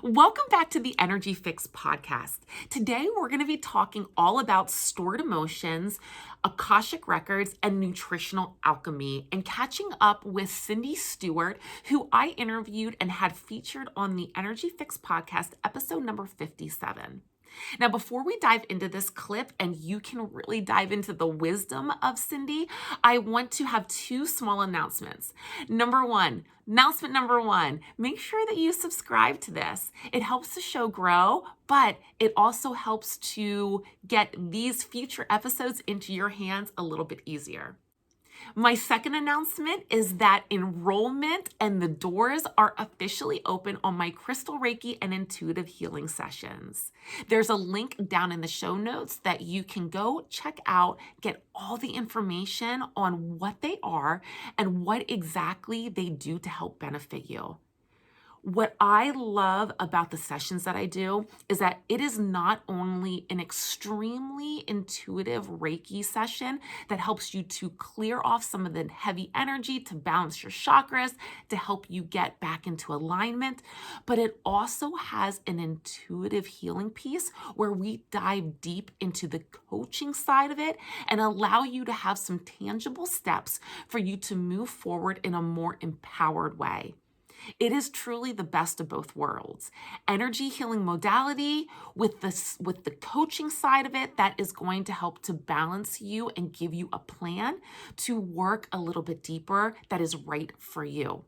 Welcome back to the Energy Fix podcast. Today, we're going to be talking all about stored emotions, Akashic records, and nutritional alchemy, and catching up with Cyndi Stewart, who I interviewed and had featured on the Energy Fix podcast, episode number 57. Now, before we dive into this clip and you can really dive into the wisdom of Cyndi, I want to have two small announcements. Announcement number one, make sure that you subscribe to this. It helps the show grow, but it also helps to get these future episodes into your hands a little bit easier. My second announcement is that enrollment and the doors are officially open on my crystal Reiki and intuitive healing sessions. There's a link down in the show notes that you can go check out, get all the information on what they are and what exactly they do to help benefit you. What I love about the sessions that I do is that it is not only an extremely intuitive Reiki session that helps you to clear off some of the heavy energy to balance your chakras, to help you get back into alignment, but it also has an intuitive healing piece where we dive deep into the coaching side of it and allow you to have some tangible steps for you to move forward in a more empowered way. It is truly the best of both worlds. Energy healing modality with the coaching side of it that is going to help to balance you and give you a plan to work a little bit deeper that is right for you.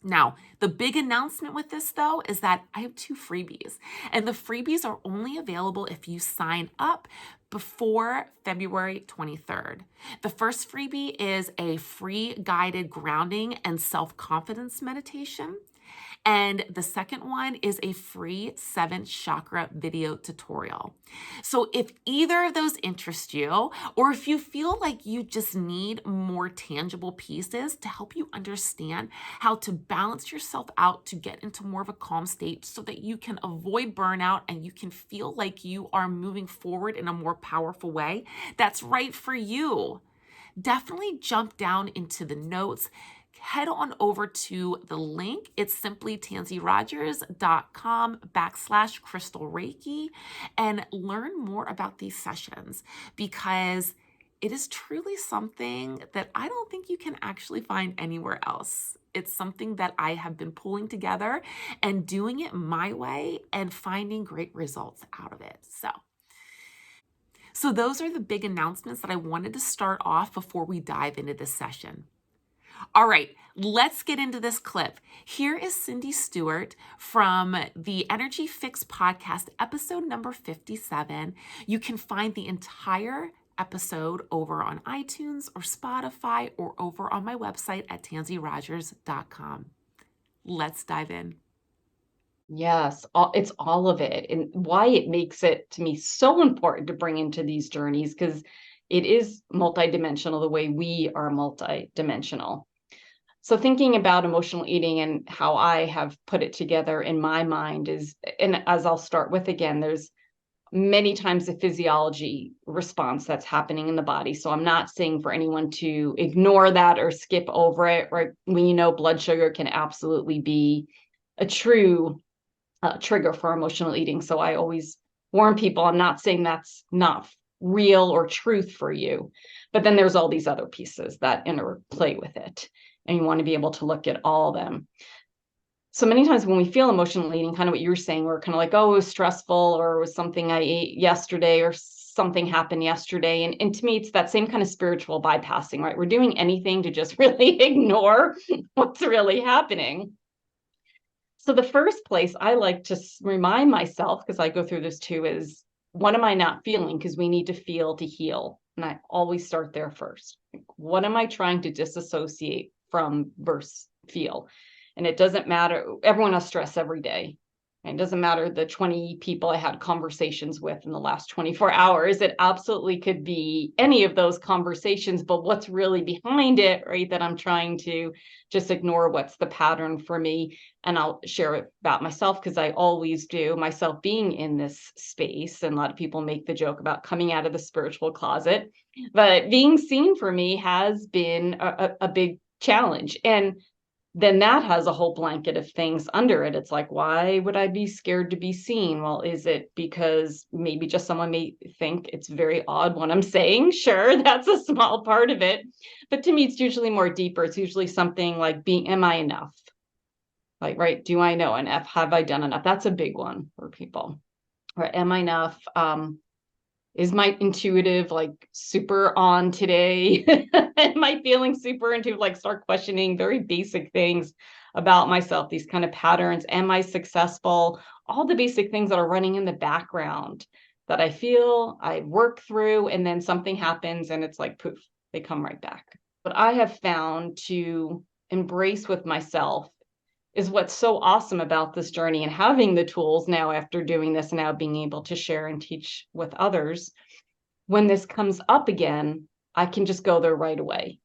Now, the big announcement with this, though, is that I have two freebies, and the freebies are only available if you sign up before February 23rd. The first freebie is a free guided grounding and self-confidence meditation. And the second one is a free 7 chakra video tutorial. So if either of those interest you, or if you feel like you just need more tangible pieces to help you understand how to balance yourself out to get into more of a calm state so that you can avoid burnout and you can feel like you are moving forward in a more powerful way, that's right for you. Definitely jump down into the notes. Head on over to the link. It's simply tansyrogers.com/crystal Reiki and learn more about these sessions because it is truly something that I don't think you can actually find anywhere else. It's something that I have been pulling together and doing it my way and finding great results out of it. So those are the big announcements that I wanted to start off before we dive into this session. All right, let's get into this clip. Here is Cyndi Stewart from the Energy Fix podcast, episode number 57. You can find the entire episode over on iTunes or Spotify or over on my website at tansyrogers.com. Let's dive in. Yes, it's all of it, and why it makes it to me so important to bring into these journeys because it is multidimensional the way we are multidimensional. So thinking about emotional eating and how I have put it together in my mind is, and as I'll start with again, there's many times a physiology response that's happening in the body. So I'm not saying for anyone to ignore that or skip over it, right? We know blood sugar can absolutely be a true trigger for emotional eating. So I always warn people, I'm not saying that's not real or truth for you, but then there's all these other pieces that interplay with it. And you want to be able to look at all of them. So many times when we feel emotional eating, kind of what you were saying, we're kind of like, oh, it was stressful, or it was something I ate yesterday, or something happened yesterday. And to me, it's that same kind of spiritual bypassing, right? We're doing anything to just really ignore what's really happening. So the first place I like to remind myself, because I go through this too, is what am I not feeling? Because we need to feel to heal. And I always start there first. What am I trying to disassociate from versus feel? And it doesn't matter. Everyone has stress every day. And it doesn't matter the 20 people I had conversations with in the last 24 hours. It absolutely could be any of those conversations, but what's really behind it, right? That I'm trying to just ignore what's the pattern for me. And I'll share it about myself because I always do, myself being in this space. And a lot of people make the joke about coming out of the spiritual closet, but being seen for me has been a big challenge. And then that has a whole blanket of things under it. It's like, why would I be scared to be seen? Well, is it because maybe just someone may think it's very odd what I'm saying? Sure, that's a small part of it. But to me, it's usually more deeper. It's usually something like am I enough? Like, right, do I know enough? Have I done enough? That's a big one for people. Or am I enough? Is my intuitive like super on today? Am I feeling super intuitive? Like start questioning very basic things about myself, these kind of patterns. Am I successful? All the basic things that are running in the background that I feel I work through, and then something happens and it's like poof, they come right back. What I have found to embrace with myself is what's so awesome about this journey, and having the tools now after doing this and now being able to share and teach with others. When this comes up again, I can just go there right away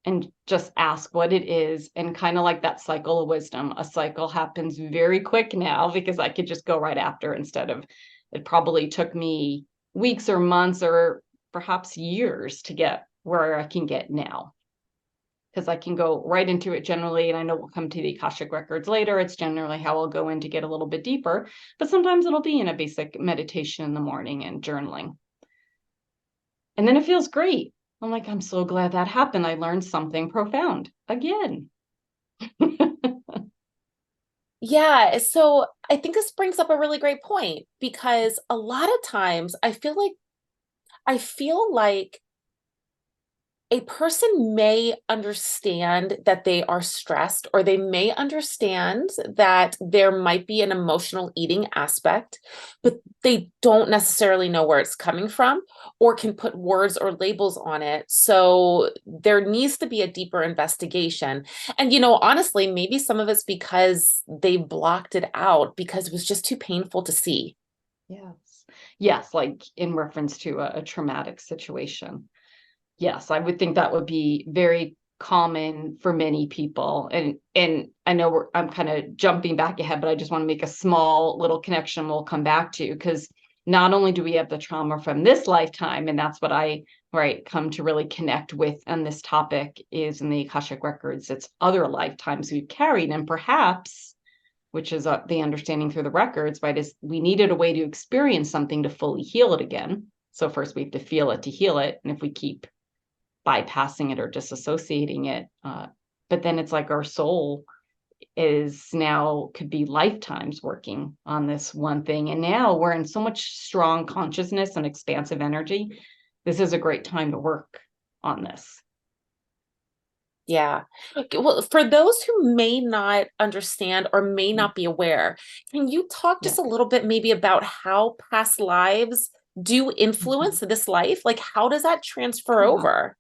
and just ask what it is. And kind of like that cycle of wisdom, a cycle happens very quick now because I could just go right after, instead of it probably took me weeks or months or perhaps years to get where I can get now, because I can go right into it generally. And I know we'll come to the Akashic records later. It's generally how I'll go in to get a little bit deeper, but sometimes it'll be in a basic meditation in the morning and journaling. And then it feels great. I'm like, I'm so glad that happened. I learned something profound again. Yeah, so I think this brings up a really great point, because a lot of times I feel like a person may understand that they are stressed, or they may understand that there might be an emotional eating aspect, but they don't necessarily know where it's coming from or can put words or labels on it. So there needs to be a deeper investigation. And, honestly, maybe some of it's because they blocked it out because it was just too painful to see. Yes. Yes, like in reference to a traumatic situation. Yes, I would think that would be very common for many people. And I know I'm kind of jumping back ahead, but I just want to make a small little connection we'll come back to, because not only do we have the trauma from this lifetime, and that's what I come to really connect with on this topic is in the Akashic records, it's other lifetimes we've carried, and perhaps, which is the understanding through the records, right, is we needed a way to experience something to fully heal it again. So first we have to feel it to heal it. And if we keep bypassing it or disassociating it, but then it's like our soul is now could be lifetimes working on this one thing, and now we're in so much strong consciousness and expansive energy. This is a great time to work on this. Yeah. Okay, well, for those who may not understand or may not be aware, can you talk Yeah. just a little bit maybe about how past lives do influence Mhm. this life? Like, how does that transfer Yeah. over?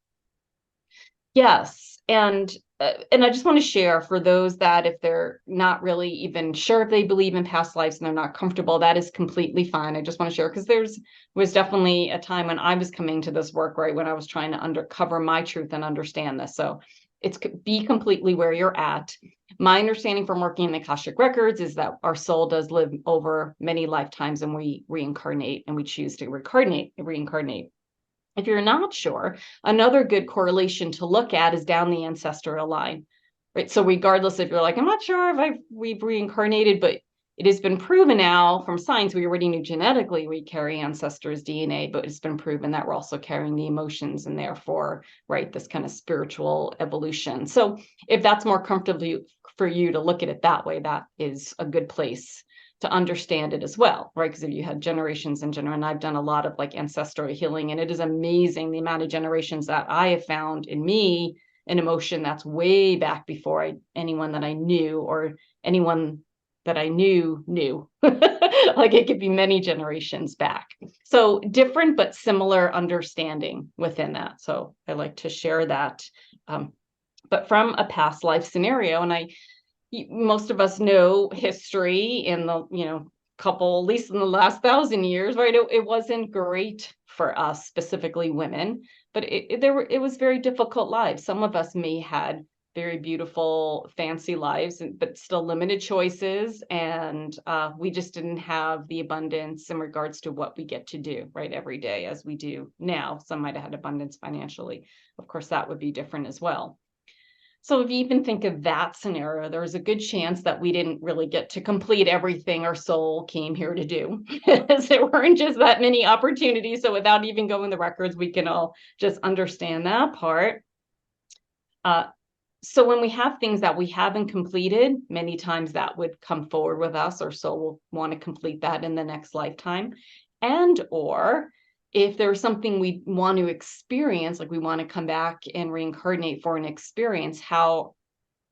Yes, and I just want to share for those that if they're not really even sure if they believe in past lives and they're not comfortable, that is completely fine. I just want to share because there's was definitely a time when I was coming to this work, right, when I was trying to uncover my truth and understand this. So it's be completely where you're at. My understanding from working in the Akashic records is that our soul does live over many lifetimes, and we reincarnate, and we choose to reincarnate. If you're not sure, another good correlation to look at is down the ancestral line, right? So regardless if you're like, I'm not sure if we've reincarnated, but it has been proven now from science, we already knew genetically we carry ancestors' DNA, but it's been proven that we're also carrying the emotions, and therefore, right, this kind of spiritual evolution. So if that's more comfortable for you to look at it that way, that is a good place to understand it as well, right? Because if you had generations and and I've done a lot of like ancestral healing, and it is amazing the amount of generations that I have found in me an emotion that's way back before anyone that I knew, or anyone that I knew. Like it could be many generations back. So different but similar understanding within that. So I like to share that. But from a past life scenario, and most of us know history in the couple, at least in the last 1,000 years, right? It wasn't great for us, specifically women, but it was very difficult lives. Some of us may had very beautiful fancy lives, but still limited choices, and we just didn't have the abundance in regards to what we get to do right every day as we do now. Some might have had abundance financially, of course that would be different as well. So if you even think of that scenario, there's a good chance that we didn't really get to complete everything our soul came here to do. There weren't just that many opportunities. So without even going the records, we can all just understand that part. So when we have things that we haven't completed, many times that would come forward with us. Our soul will want to complete that in the next lifetime. And or if there's something we want to experience, like we want to come back and reincarnate for an experience, how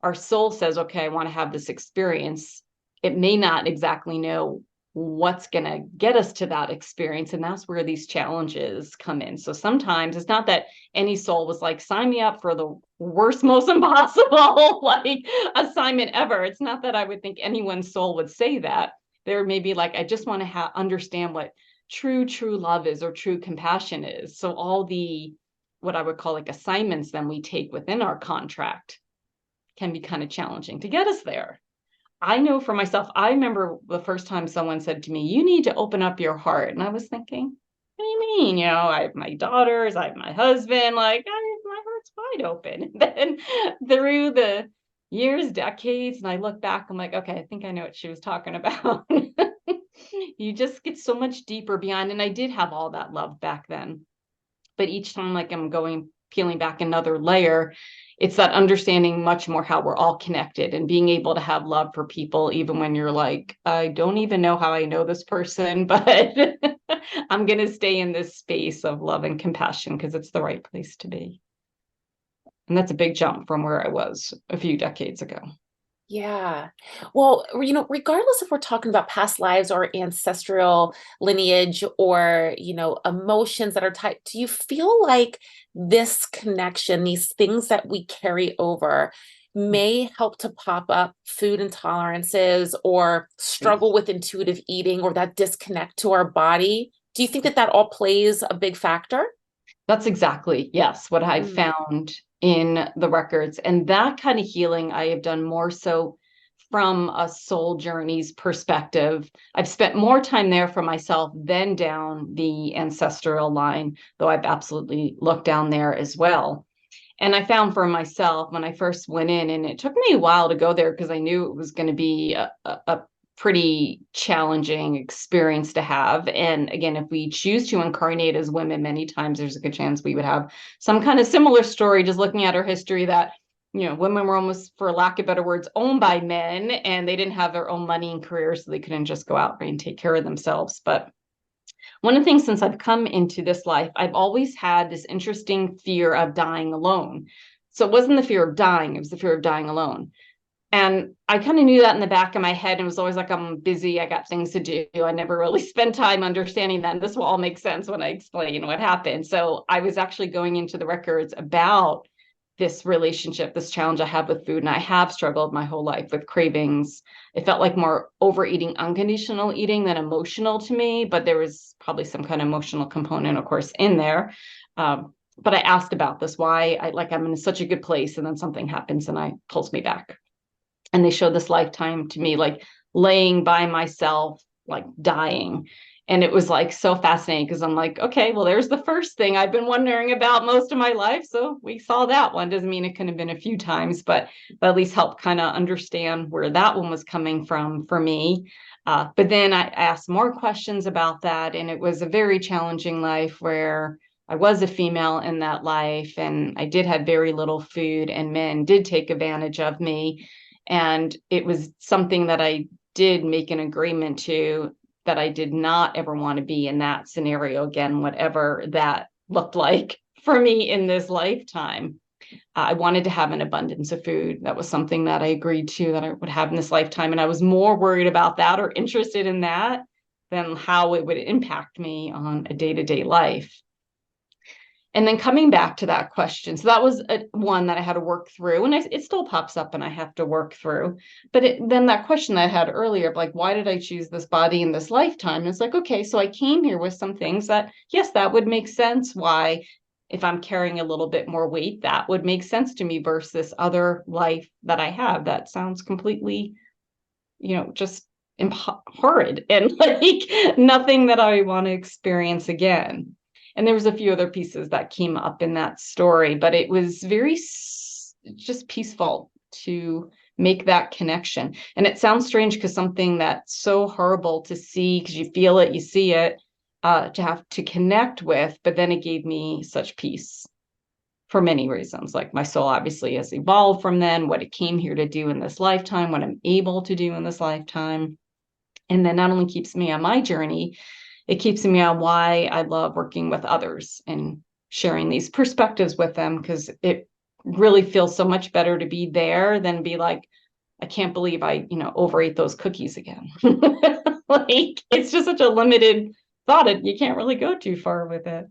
our soul says, okay, I want to have this experience. It may not exactly know what's going to get us to that experience. And that's where these challenges come in. So sometimes it's not that any soul was like, sign me up for the worst, most impossible like assignment ever. It's not that I would think anyone's soul would say that. There may be like, I just want to understand what true love is, or true compassion is. So all the, what I would call like assignments then we take within our contract can be kind of challenging to get us there. I know for myself, I remember the first time someone said to me, you need to open up your heart. And I was thinking, what do you mean? You know, I have my daughters, I have my husband, like my heart's wide open. And then through the years, decades, and I look back, I'm like, okay, I think I know what she was talking about. You just get so much deeper beyond. And I did have all that love back then. But each time, like I'm peeling back another layer, it's that understanding much more how we're all connected and being able to have love for people, even when you're like, I don't even know how I know this person, but I'm going to stay in this space of love and compassion because it's the right place to be. And that's a big jump from where I was a few decades ago. Yeah. Well, regardless if we're talking about past lives or ancestral lineage or, emotions that are tied, do you feel like this connection, these things that we carry over, may help to pop up food intolerances or struggle with intuitive eating or that disconnect to our body? Do you think that all plays a big factor? That's exactly, yes, what I've found in the records. And that kind of healing I have done more so from a soul journey's perspective. I've spent more time there for myself than down the ancestral line, though I've absolutely looked down there as well. And I found for myself when I first went in, and it took me a while to go there because I knew it was going to be a pretty challenging experience to have. And again, if we choose to incarnate as women, many times there's a good chance we would have some kind of similar story, just looking at our history, that women were almost, for lack of better words, owned by men, and they didn't have their own money and careers, so they couldn't just go out and take care of themselves. But one of the things, since I've come into this life, I've always had this interesting fear of dying alone. So it wasn't the fear of dying, it was the fear of dying alone. And I kind of knew that in the back of my head. And it was always like, I'm busy, I got things to do. I never really spent time understanding that. And this will all make sense when I explain what happened. So I was actually going into the records about this relationship, this challenge I have with food. And I have struggled my whole life with cravings. It felt like more overeating, unconditional eating than emotional to me, but there was probably some kind of emotional component, of course, in there. But I asked about this, why I'm in such a good place, and then something happens and I pulls me back. And they showed this lifetime to me, like laying by myself, like dying. And it was like so fascinating because I'm like, okay, well, there's the first thing I've been wondering about most of my life. So we saw that one. Doesn't mean it couldn't have been a few times, but at least help kind of understand where that one was coming from for me. But then I asked more questions about that. And it was a very challenging life where I was a female in that life, and I did have very little food, and men did take advantage of me. And it was something that I did make an agreement to, that I did not ever want to be in that scenario again, whatever that looked like for me in this lifetime. I wanted to have an abundance of food. That was something that I agreed to, that I would have in this lifetime. And I was more worried about that, or interested in that, than how it would impact me on a day-to-day life. And then coming back to that question, so that was one that I had to work through, and it still pops up and I have to work through. But then that question I had earlier of like, why did I choose this body in this lifetime? And it's like, okay, so I came here with some things that, yes, that would make sense. Why, if I'm carrying a little bit more weight, that would make sense to me versus this other life that I have. That sounds completely, just horrid and like nothing that I want to experience again. And there was a few other pieces that came up in that story, but it was very just peaceful to make that connection. And it sounds strange because something that's so horrible to see, because you feel it, you see it, to have to connect with, but then it gave me such peace for many reasons. Like my soul obviously has evolved from then, what it came here to do in this lifetime, what I'm able to do in this lifetime. And then not only keeps me on my journey, it keeps me on why I love working with others and sharing these perspectives with them, because it really feels so much better to be there than be like, I can't believe I, overate those cookies again. Like, it's just such a limited thought. You can't really go too far with it.